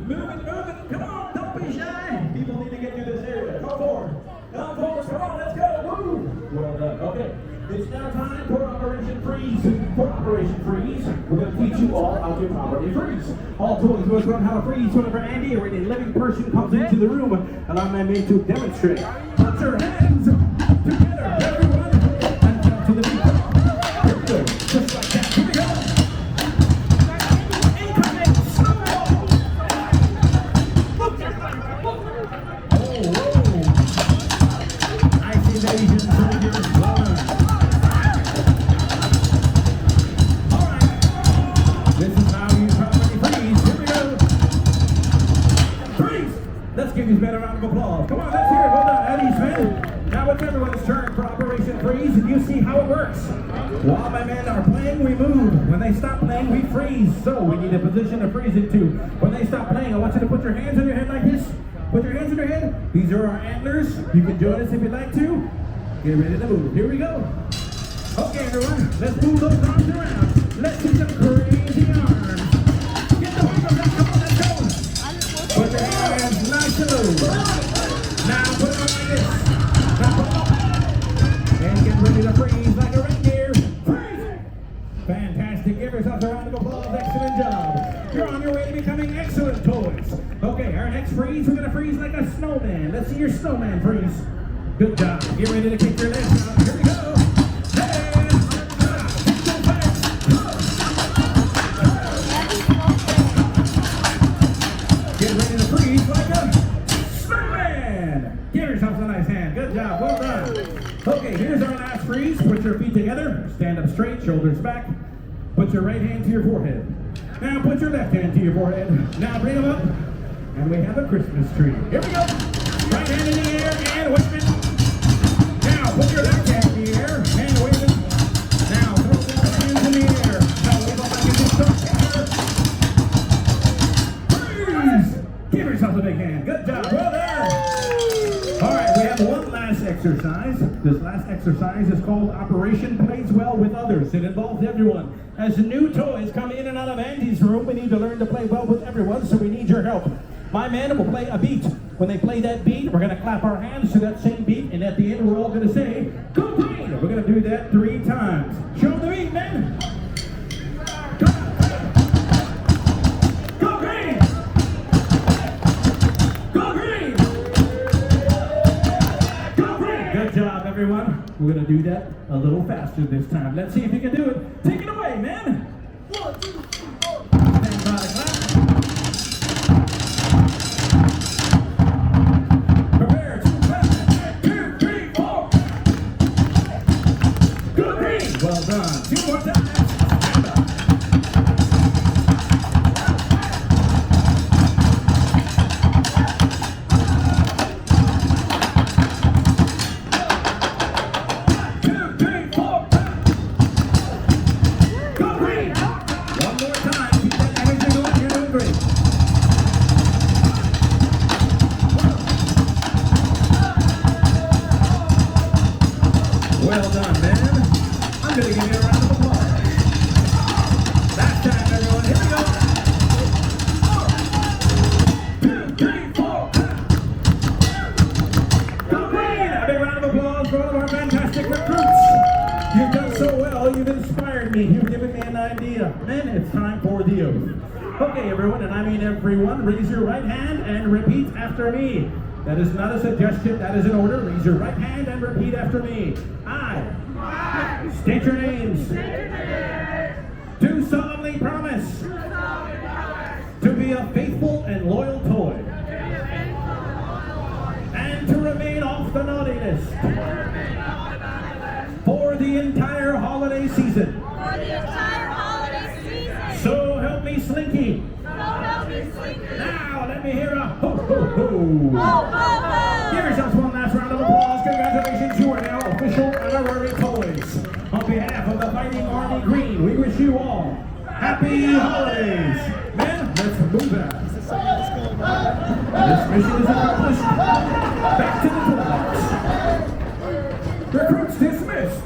Move it. Come on, don't be shy. People need to get through this area. Come forward. Come on, let's go. Woo. Well done. Okay. It's now time for Operation Freeze. For Operation Freeze, we're going to teach you all how to properly freeze. All toys will learn how to freeze whenever Andy or any living person comes into the room. Allow my men to demonstrate. Put your hands together, everyone, and jump to the beat. Here we go. Just like that. Here we go. Incoming snowball. Oh, nice invasion from your brother. Give these men a round of applause. Come on, let's hear it. Well done, Eddie's men. Now it's everyone's turn for Operation Freeze, and you see how it works. While my men are playing, we move. When they stop playing, we freeze. So we need a position to freeze into. When they stop playing, I want you to put your hands on your head like this. Put your hands on your head. These are our antlers. You can join us if you'd like to. Get ready to move. Here we go. Okay, everyone, let's move those arms around. Let's do some crazy arms. Get the wiggle. Come on, let's go. Put your hands nice and low. Now put it on like this. Now put it up. And get ready to freeze like a reindeer. Freeze! Fantastic. Give yourselves a round of applause. Excellent job. You're on your way to becoming excellent toys. Okay, our next freeze, we're going to freeze like a snowman. Let's see your snowman freeze. Good job. Get ready to kick your legs out. Here we go. Get ready to freeze like a snowman. Give yourself a nice hand. Good job. Well done. Okay, here's our last freeze. Put your feet together. Stand up straight, shoulders back. Put your right hand to your forehead. Now put your left hand to your forehead. Now bring them up. And we have a Christmas tree. Here we go. Right hand in the air and wave it. Now put your left hand in the air and wave it. Now throw both hands in the air. Now wave them like you just don't care. Freeze! Give yourself a big hand. Good job. Well done. All right, we have one last exercise. This last exercise is called Operation Plays Well with Others. It involves everyone. As new toys come in and out of Andy's room, we need to learn to play well with everyone, so we need your help. My men will play a beat. When they play that beat, we're going to clap our hands to that same beat, and at the end, we're all going to say, "Go Green!" We're going to do that 3 times. Show them the beat, men. Go, go Green! Go Green! Go Green! Good job, everyone. We're going to do that a little faster this time. Let's see if you can do it. Take it away, man. 1, 2, 3, 4. Stand by the clap. Prepare to clap. 2, 3, 4. Good Green. Well done. 2 more times. Stand up. Well done, man. I'm going to give you a round of applause. Last time, everyone. Here we go. 1, 2, 3, 4. Go Green! A big round of applause for all of our fantastic recruits. You've done so well. You've inspired me. You've given me an idea. Men, it's time for the oath. Okay, everyone, and I mean everyone, raise your right hand and repeat after me. That is not a suggestion, that is an order. Raise your right hand and repeat after me. I state your names. Do solemnly promise to be a faithful and loyal toy. And to remain off the naughty list for the entire holiday season. So help me Slinky. Now let me hear a ho ho ho. Ho, ho, ho. Give yourselves one last round of applause. Congratulations, you are now official honorary toys. On behalf of the Fighting Army Green, we wish you all happy holidays. Men, let's move out. This mission is accomplished. Back to the toolbox. Recruits dismissed.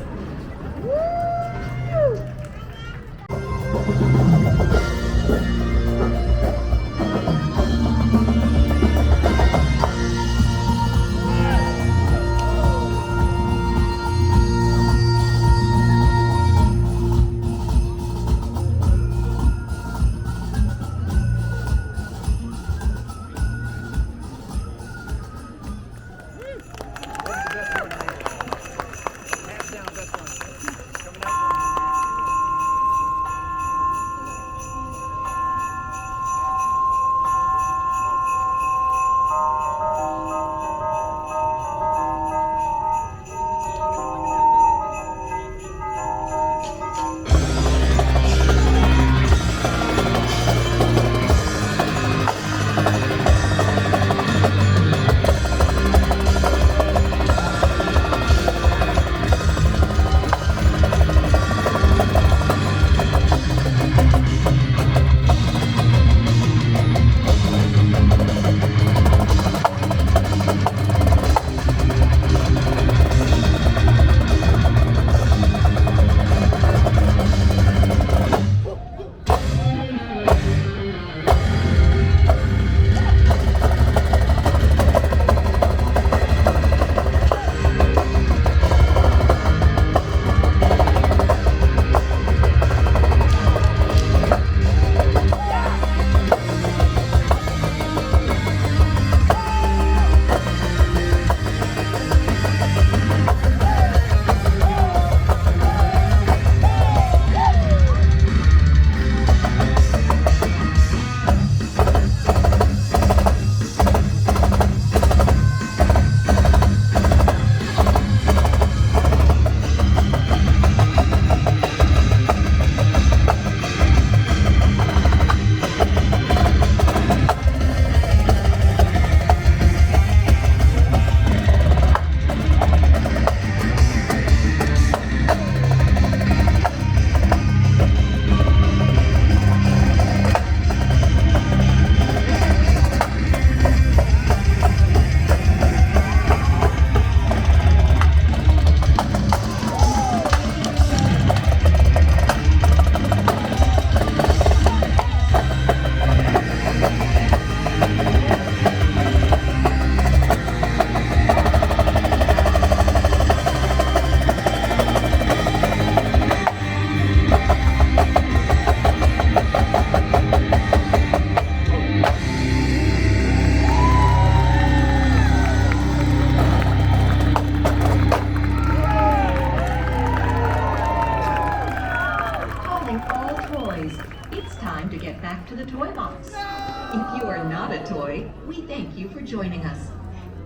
toys. It's time to get back to the toy box. If you are not a toy, we thank you for joining us.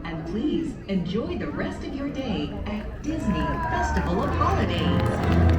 And please enjoy the rest of your day at Disney Festival of Holidays.